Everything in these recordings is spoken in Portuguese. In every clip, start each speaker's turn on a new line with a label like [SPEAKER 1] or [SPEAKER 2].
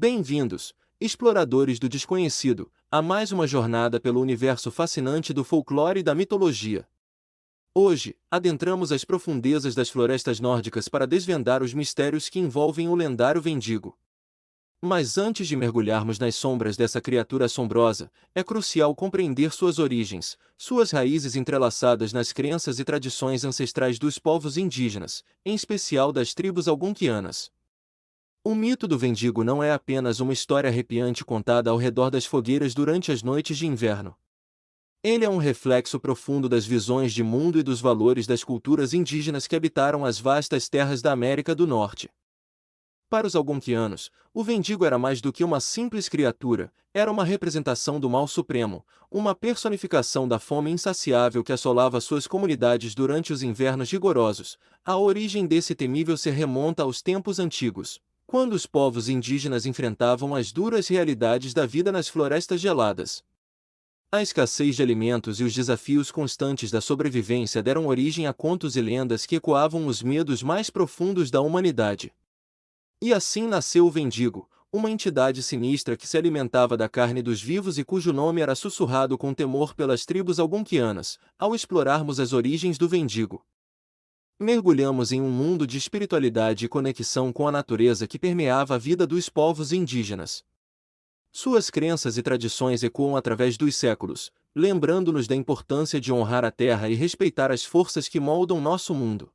[SPEAKER 1] Bem-vindos, exploradores do desconhecido, a mais uma jornada pelo universo fascinante do folclore e da mitologia. Hoje, adentramos as profundezas das florestas nórdicas para desvendar os mistérios que envolvem o lendário Vendigo. Mas antes de mergulharmos nas sombras dessa criatura assombrosa, é crucial compreender suas origens, suas raízes entrelaçadas nas crenças e tradições ancestrais dos povos indígenas, em especial das tribos algonquianas. O mito do Vendigo não é apenas uma história arrepiante contada ao redor das fogueiras durante as noites de inverno. Ele é um reflexo profundo das visões de mundo e dos valores das culturas indígenas que habitaram as vastas terras da América do Norte. Para os algonquianos, o Vendigo era mais do que uma simples criatura, era uma representação do mal supremo, uma personificação da fome insaciável que assolava suas comunidades durante os invernos rigorosos. A origem desse temível ser remonta aos tempos antigos, quando os povos indígenas enfrentavam as duras realidades da vida nas florestas geladas. A escassez de alimentos e os desafios constantes da sobrevivência deram origem a contos e lendas que ecoavam os medos mais profundos da humanidade. E assim nasceu o Vendigo, uma entidade sinistra que se alimentava da carne dos vivos e cujo nome era sussurrado com temor pelas tribos algonquianas. Ao explorarmos as origens do Vendigo, mergulhamos em um mundo de espiritualidade e conexão com a natureza que permeava a vida dos povos indígenas. Suas crenças e tradições ecoam através dos séculos, lembrando-nos da importância de honrar a terra e respeitar as forças que moldam nosso mundo.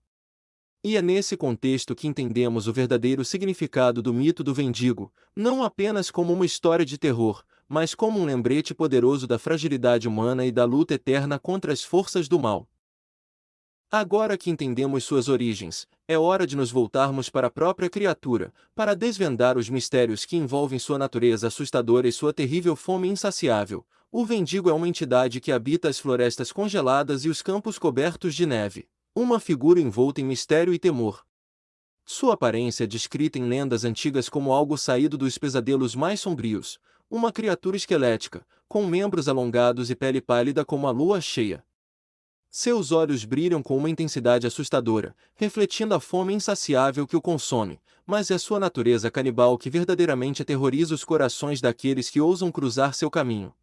[SPEAKER 1] E é nesse contexto que entendemos o verdadeiro significado do mito do Vendigo, não apenas como uma história de terror, mas como um lembrete poderoso da fragilidade humana e da luta eterna contra as forças do mal. Agora que entendemos suas origens, é hora de nos voltarmos para a própria criatura, para desvendar os mistérios que envolvem sua natureza assustadora e sua terrível fome insaciável. O Vendigo é uma entidade que habita as florestas congeladas e os campos cobertos de neve. Uma figura envolta em mistério e temor. Sua aparência é descrita em lendas antigas como algo saído dos pesadelos mais sombrios, uma criatura esquelética, com membros alongados e pele pálida como a lua cheia. Seus olhos brilham com uma intensidade assustadora, refletindo a fome insaciável que o consome, mas é sua natureza canibal que verdadeiramente aterroriza os corações daqueles que ousam cruzar seu caminho.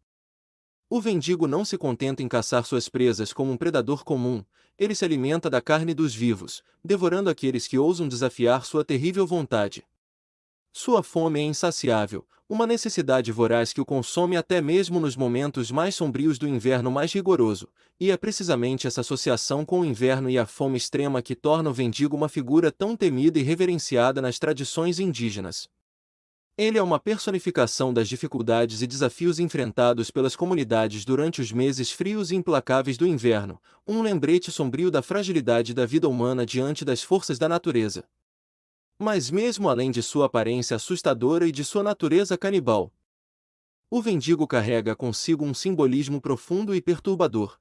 [SPEAKER 1] O Vendigo não se contenta em caçar suas presas como um predador comum, ele se alimenta da carne dos vivos, devorando aqueles que ousam desafiar sua terrível vontade. Sua fome é insaciável, uma necessidade voraz que o consome até mesmo nos momentos mais sombrios do inverno mais rigoroso, e é precisamente essa associação com o inverno e a fome extrema que torna o Vendigo uma figura tão temida e reverenciada nas tradições indígenas. Ele é uma personificação das dificuldades e desafios enfrentados pelas comunidades durante os meses frios e implacáveis do inverno, um lembrete sombrio da fragilidade da vida humana diante das forças da natureza. Mas mesmo além de sua aparência assustadora e de sua natureza canibal, o Vendigo carrega consigo um simbolismo profundo e perturbador.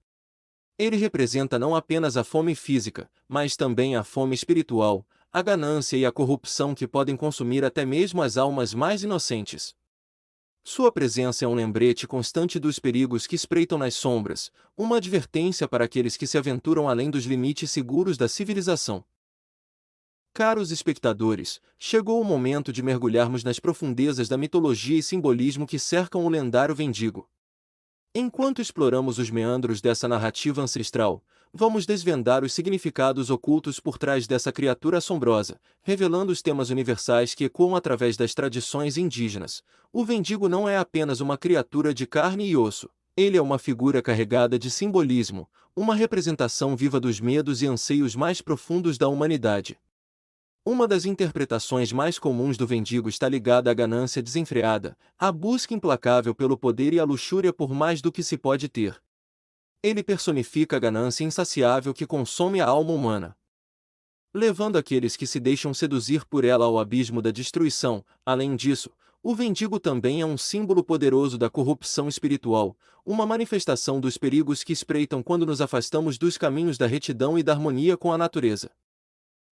[SPEAKER 1] Ele representa não apenas a fome física, mas também a fome espiritual, a ganância e a corrupção que podem consumir até mesmo as almas mais inocentes. Sua presença é um lembrete constante dos perigos que espreitam nas sombras, uma advertência para aqueles que se aventuram além dos limites seguros da civilização. Caros espectadores, chegou o momento de mergulharmos nas profundezas da mitologia e simbolismo que cercam o lendário Vendigo. Enquanto exploramos os meandros dessa narrativa ancestral, vamos desvendar os significados ocultos por trás dessa criatura assombrosa, revelando os temas universais que ecoam através das tradições indígenas. O Vendigo não é apenas uma criatura de carne e osso, ele é uma figura carregada de simbolismo, uma representação viva dos medos e anseios mais profundos da humanidade. Uma das interpretações mais comuns do Vendigo está ligada à ganância desenfreada, à busca implacável pelo poder e à luxúria por mais do que se pode ter. Ele personifica a ganância insaciável que consome a alma humana, levando aqueles que se deixam seduzir por ela ao abismo da destruição. Além disso, o Vendigo também é um símbolo poderoso da corrupção espiritual, uma manifestação dos perigos que espreitam quando nos afastamos dos caminhos da retidão e da harmonia com a natureza.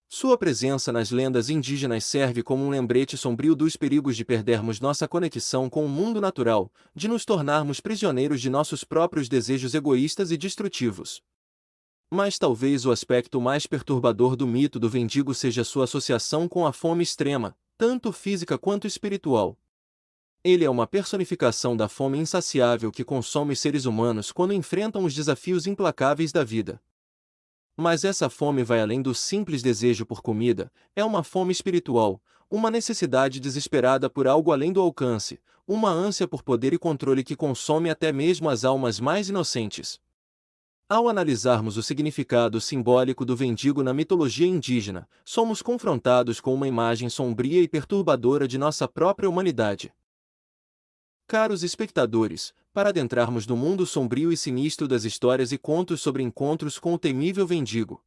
[SPEAKER 1] Sua presença nas lendas indígenas serve como um lembrete sombrio dos perigos de perdermos nossa conexão com o mundo natural, de nos tornarmos prisioneiros de nossos próprios desejos egoístas e destrutivos. Mas talvez o aspecto mais perturbador do mito do Vendigo seja sua associação com a fome extrema, tanto física quanto espiritual. Ele é uma personificação da fome insaciável que consome os seres humanos quando enfrentam os desafios implacáveis da vida. Mas essa fome vai além do simples desejo por comida, é uma fome espiritual, uma necessidade desesperada por algo além do alcance, uma ânsia por poder e controle que consome até mesmo as almas mais inocentes. Ao analisarmos o significado simbólico do mendigo na mitologia indígena, somos confrontados com uma imagem sombria e perturbadora de nossa própria humanidade. Caros espectadores, para adentrarmos no mundo sombrio e sinistro das histórias e contos sobre encontros com o temível mendigo.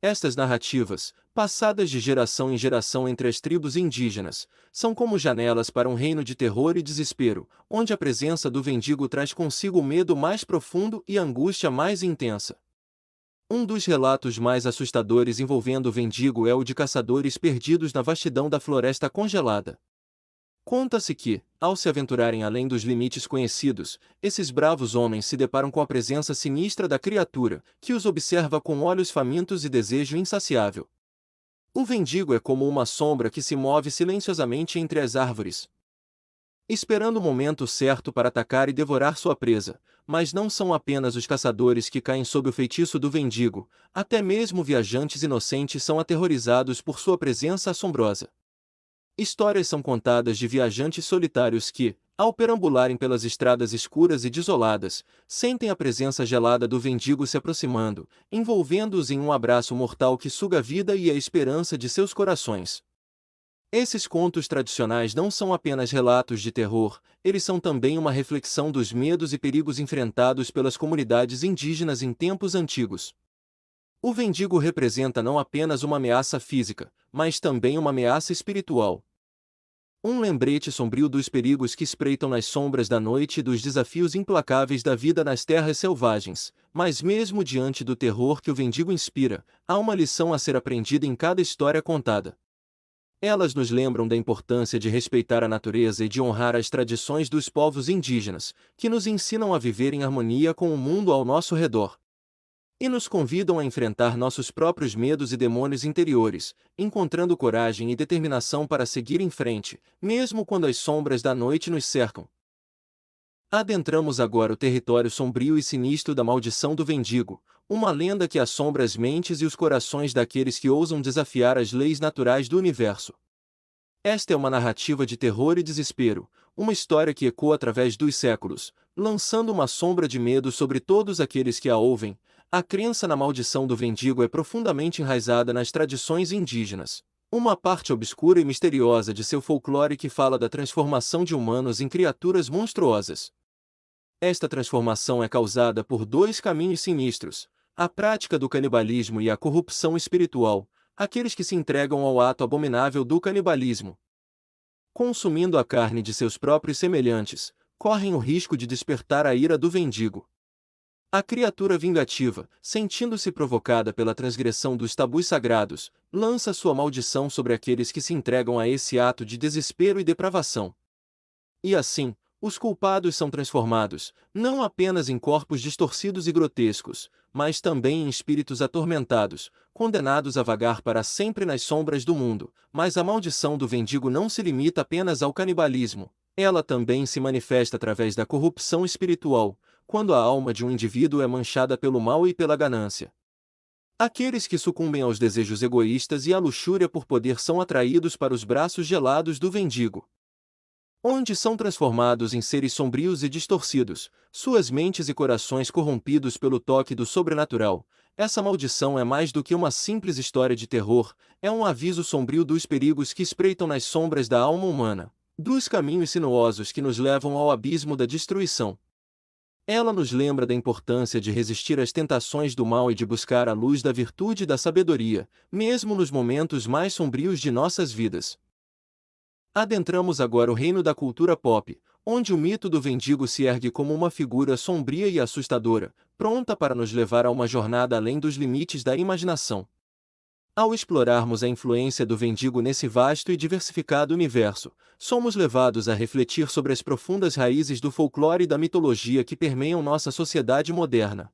[SPEAKER 1] Estas narrativas, passadas de geração em geração entre as tribos indígenas, são como janelas para um reino de terror e desespero, onde a presença do mendigo traz consigo o medo mais profundo e a angústia mais intensa. Um dos relatos mais assustadores envolvendo o mendigo é o de caçadores perdidos na vastidão da floresta congelada. Conta-se que, ao se aventurarem além dos limites conhecidos, esses bravos homens se deparam com a presença sinistra da criatura, que os observa com olhos famintos e desejo insaciável. O mendigo é como uma sombra que se move silenciosamente entre as árvores, esperando o momento certo para atacar e devorar sua presa, mas não são apenas os caçadores que caem sob o feitiço do mendigo, até mesmo viajantes inocentes são aterrorizados por sua presença assombrosa. Histórias são contadas de viajantes solitários que, ao perambularem pelas estradas escuras e desoladas, sentem a presença gelada do mendigo se aproximando, envolvendo-os em um abraço mortal que suga a vida e a esperança de seus corações. Esses contos tradicionais não são apenas relatos de terror, eles são também uma reflexão dos medos e perigos enfrentados pelas comunidades indígenas em tempos antigos. O mendigo representa não apenas uma ameaça física, mas também uma ameaça espiritual. Um lembrete sombrio dos perigos que espreitam nas sombras da noite e dos desafios implacáveis da vida nas terras selvagens, mas mesmo diante do terror que o mendigo inspira, há uma lição a ser aprendida em cada história contada. Elas nos lembram da importância de respeitar a natureza e de honrar as tradições dos povos indígenas, que nos ensinam a viver em harmonia com o mundo ao nosso redor. E nos convidam a enfrentar nossos próprios medos e demônios interiores, encontrando coragem e determinação para seguir em frente, mesmo quando as sombras da noite nos cercam. Adentramos agora o território sombrio e sinistro da maldição do mendigo, uma lenda que assombra as mentes e os corações daqueles que ousam desafiar as leis naturais do universo. Esta é uma narrativa de terror e desespero, uma história que ecoa através dos séculos, lançando uma sombra de medo sobre todos aqueles que a ouvem. A crença na maldição do mendigo é profundamente enraizada nas tradições indígenas, uma parte obscura e misteriosa de seu folclore que fala da transformação de humanos em criaturas monstruosas. Esta transformação é causada por dois caminhos sinistros: a prática do canibalismo e a corrupção espiritual, aqueles que se entregam ao ato abominável do canibalismo, consumindo a carne de seus próprios semelhantes, correm o risco de despertar a ira do mendigo. A criatura vingativa, sentindo-se provocada pela transgressão dos tabus sagrados, lança sua maldição sobre aqueles que se entregam a esse ato de desespero e depravação. E assim, os culpados são transformados, não apenas em corpos distorcidos e grotescos, mas também em espíritos atormentados, condenados a vagar para sempre nas sombras do mundo. Mas a maldição do mendigo não se limita apenas ao canibalismo, ela também se manifesta através da corrupção espiritual, quando a alma de um indivíduo é manchada pelo mal e pela ganância. Aqueles que sucumbem aos desejos egoístas e à luxúria por poder são atraídos para os braços gelados do mendigo, onde são transformados em seres sombrios e distorcidos, suas mentes e corações corrompidos pelo toque do sobrenatural. Essa maldição é mais do que uma simples história de terror, é um aviso sombrio dos perigos que espreitam nas sombras da alma humana, dos caminhos sinuosos que nos levam ao abismo da destruição. Ela nos lembra da importância de resistir às tentações do mal e de buscar a luz da virtude e da sabedoria, mesmo nos momentos mais sombrios de nossas vidas. Adentramos agora o reino da cultura pop, onde o mito do mendigo se ergue como uma figura sombria e assustadora, pronta para nos levar a uma jornada além dos limites da imaginação. Ao explorarmos a influência do mendigo nesse vasto e diversificado universo, somos levados a refletir sobre as profundas raízes do folclore e da mitologia que permeiam nossa sociedade moderna.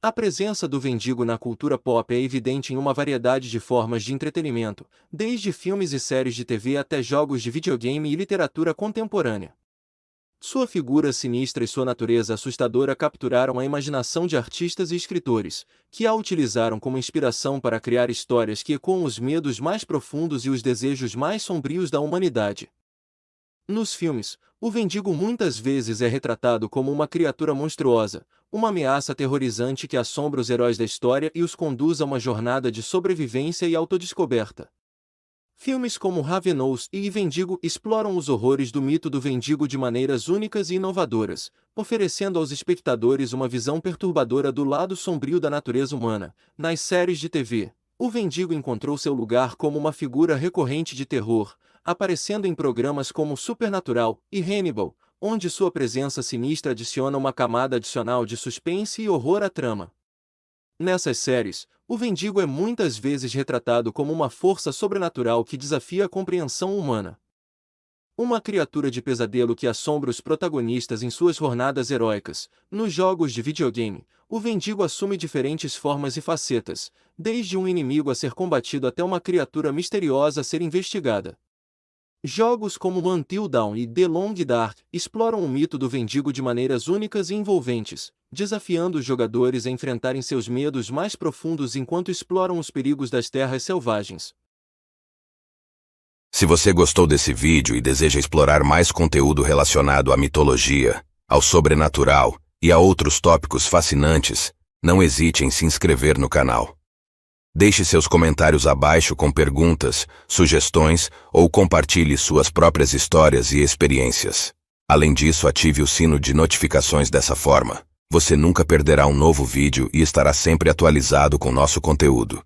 [SPEAKER 1] A presença do Vendigo na cultura pop é evidente em uma variedade de formas de entretenimento, desde filmes e séries de TV até jogos de videogame e literatura contemporânea. Sua figura sinistra e sua natureza assustadora capturaram a imaginação de artistas e escritores, que a utilizaram como inspiração para criar histórias que ecoam os medos mais profundos e os desejos mais sombrios da humanidade. Nos filmes, o Vendigo muitas vezes é retratado como uma criatura monstruosa, uma ameaça aterrorizante que assombra os heróis da história e os conduz a uma jornada de sobrevivência e autodescoberta. Filmes como Ravenous e Vendigo exploram os horrores do mito do Vendigo de maneiras únicas e inovadoras, oferecendo aos espectadores uma visão perturbadora do lado sombrio da natureza humana. Nas séries de TV, o Vendigo encontrou seu lugar como uma figura recorrente de terror, aparecendo em programas como Supernatural e Hannibal, onde sua presença sinistra adiciona uma camada adicional de suspense e horror à trama. Nessas séries, o Vendigo é muitas vezes retratado como uma força sobrenatural que desafia a compreensão humana. Uma criatura de pesadelo que assombra os protagonistas em suas jornadas heróicas. Nos jogos de videogame, o Vendigo assume diferentes formas e facetas, desde um inimigo a ser combatido até uma criatura misteriosa a ser investigada. Jogos como Until Dawn e The Long Dark exploram o mito do Vendigo de maneiras únicas e envolventes, desafiando os jogadores a enfrentarem seus medos mais profundos enquanto exploram os perigos das terras selvagens.
[SPEAKER 2] Se você gostou desse vídeo e deseja explorar mais conteúdo relacionado à mitologia, ao sobrenatural e a outros tópicos fascinantes, não hesite em se inscrever no canal. Deixe seus comentários abaixo com perguntas, sugestões ou compartilhe suas próprias histórias e experiências. Além disso, ative o sino de notificações dessa forma. Você nunca perderá um novo vídeo e estará sempre atualizado com nosso conteúdo.